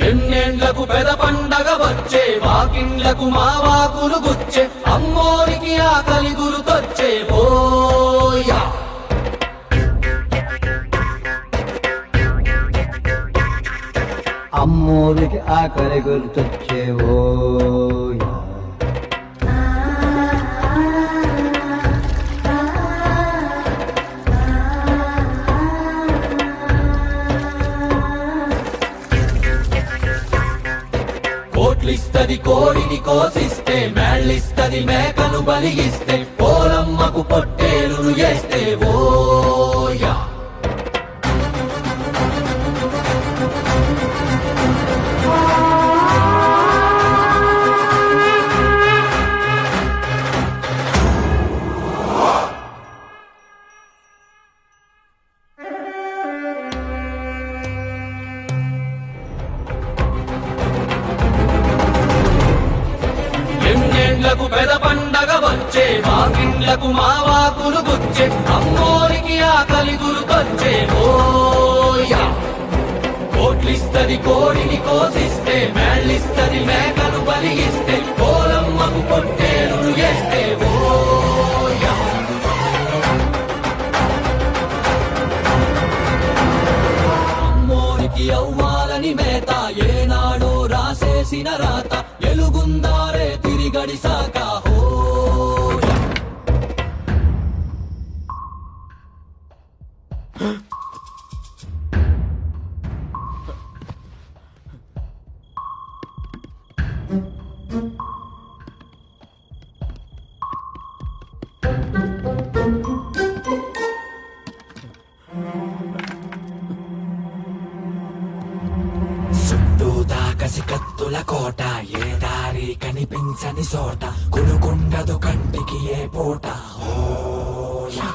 ఎన్నేళ్లకు పెద పండగ వచ్చే వాకిండ్లకు మా వాకులు గుచ్చే అమ్మోరికి ఆకలి గురుతొచ్చే పోయా అమ్మోరికి ఆకలి గుర్తొచ్చేవో కోట్లిస్తది కోడిని కోసిస్తే మేళ్ళిస్తది మేకను బలిగిస్తే పోలమ్మకు పొట్టేలును చేస్తే ఓయా ఎన్నేళ్లకు పెద పండగ వచ్చే వాకిండ్లకు మా వాకులు గుచ్చే అమ్మోరికి ఆకలి గురుతొచ్చే ఓయా కోట్లిస్తది కోడిని కోసిస్తే మేళ్ళిస్తది మేకను బలిగిస్తే పోలమ్మకు పొట్టేలును చేస్తే ఓయా అమ్మోరికి అవ్వాలని మేత ఏనాడో రాసేసిన రాత ఎలుగుందారే తిరిగడిసాక హోయా చుట్టూతా కసి కత్తుల కోట ఏ దారి కనిపించని చోట కొనుకుండదు కంటికి ఏ పూట ఓయా